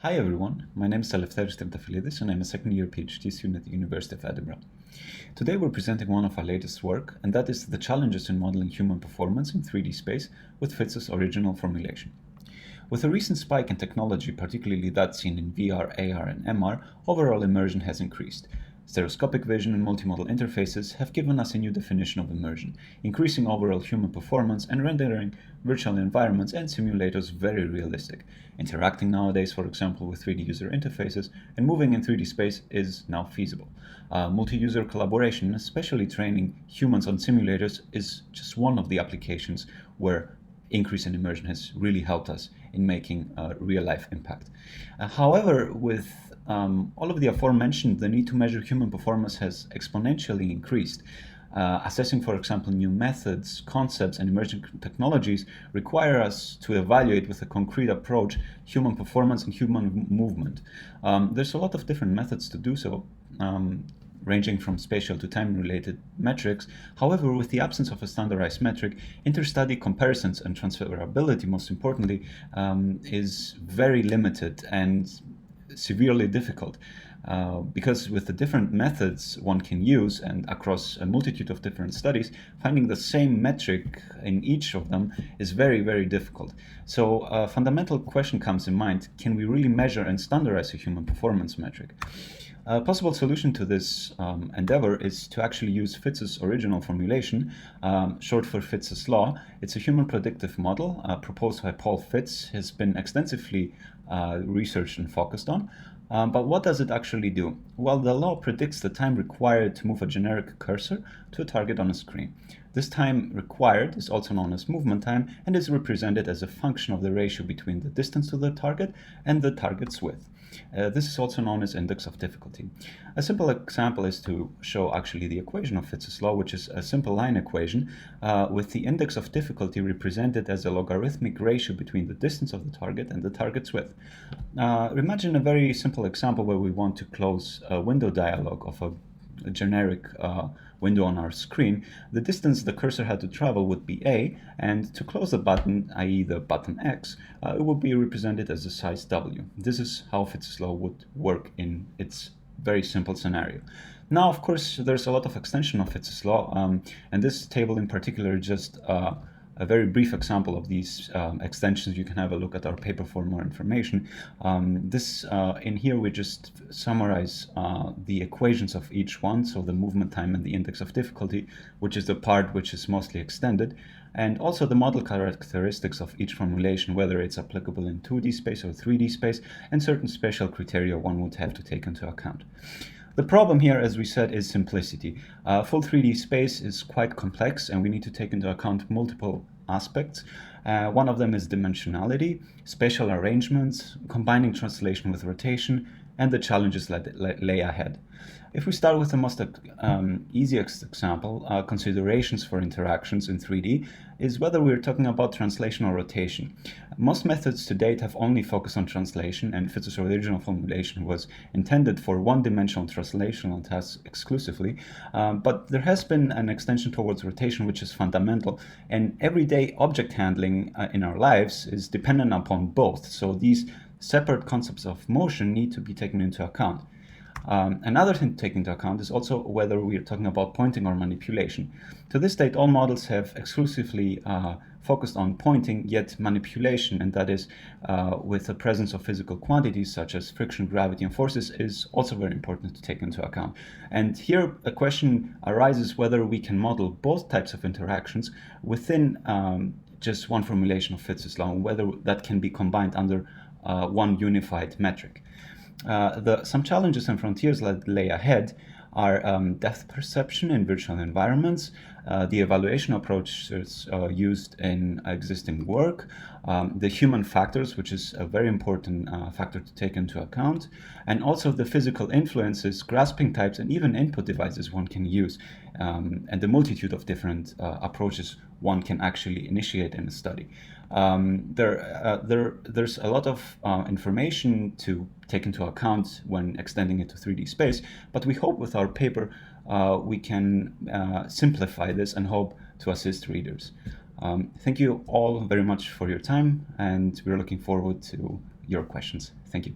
Hi everyone, my name is Eleftherios Triantafyllidis and I'm a second-year PhD student at the University of Edinburgh. Today we're presenting one of our latest work, and that is the challenges in modeling human performance in 3D space with Fitz's original formulation. With a recent spike in technology, particularly that seen in VR, AR and MR, overall immersion has increased. Stereoscopic vision and multimodal interfaces have given us a new definition of immersion, increasing overall human performance and rendering virtual environments and simulators very realistic. Interacting nowadays, for example, with 3D user interfaces and moving in 3D space is now feasible. Multi-user collaboration, especially training humans on simulators, is just one of the applications where increase in immersion has really helped us in making a real-life impact. However, with all of the aforementioned, the need to measure human performance has exponentially increased. Assessing, for example, new methods, concepts, and emerging technologies require us to evaluate with a concrete approach human performance and human movement. There's a lot of different methods to do so, ranging from spatial to time-related metrics. However, with the absence of a standardized metric, inter-study comparisons and transferability, most importantly, is very limited and severely difficult. Because with the different methods one can use and across a multitude of different studies, finding the same metric in each of them is very, very difficult. So a fundamental question comes in mind: can we really measure and standardize a human performance metric? A possible solution to this endeavor is to actually use Fitz's original formulation, short for Fitz's law. It's a human predictive model proposed by Paul Fitz, has been extensively researched and focused on. But what does it actually do? Well, the law predicts the time required to move a generic cursor to a target on a screen. This time required is also known as movement time and is represented as a function of the ratio between the distance to the target and the target's width. This is also known as index of difficulty. A simple example is to show actually the equation of Fitz's law, which is a simple line equation with the index of difficulty represented as a logarithmic ratio between the distance of the target and the target's width. Imagine a very simple example where we want to close a window dialog of a generic window on our screen. The distance the cursor had to travel would be A, and to close the button, i.e. the button X, it would be represented as a size W. This is how Fitz's law would work in its very simple scenario. Now, of course, there's a lot of extension of Fitz's law, and this table in particular is just a very brief example of these extensions. You can have a look at our paper for more information. In here we just summarize the equations of each one, so the movement time and the index of difficulty, which is the part which is mostly extended, and also the model characteristics of each formulation, whether it's applicable in 2D space or 3D space, and certain special criteria one would have to take into account. The problem here, as we said, is simplicity. Full 3D space is quite complex and we need to take into account multiple aspects. One of them is dimensionality, spatial arrangements, combining translation with rotation, and the challenges that lay ahead. If we start with the most easiest example, considerations for interactions in 3D, is whether we're talking about translation or rotation. Most methods to date have only focused on translation, and Fitz's original formulation was intended for one-dimensional translational tasks exclusively, but there has been an extension towards rotation, which is fundamental, and everyday object handling in our lives is dependent upon both, so these separate concepts of motion need to be taken into account. Another thing to take into account is also whether we are talking about pointing or manipulation. To this date, all models have exclusively focused on pointing, yet manipulation, and that is with the presence of physical quantities such as friction, gravity, and forces, is also very important to take into account. And here a question arises whether we can model both types of interactions within just one formulation of Fitz's law, and whether that can be combined under one unified metric. Some challenges and frontiers that lay ahead are depth perception in virtual environments, the evaluation approaches used in existing work, the human factors, which is a very important factor to take into account, and also the physical influences, grasping types, and even input devices one can use, and the multitude of different approaches one can actually initiate in a study. There's a lot of information to take into account when extending it to 3D space, but we hope with our paper we can simplify this and hope to assist readers. Thank you all very much for your time, and we're looking forward to your questions. Thank you.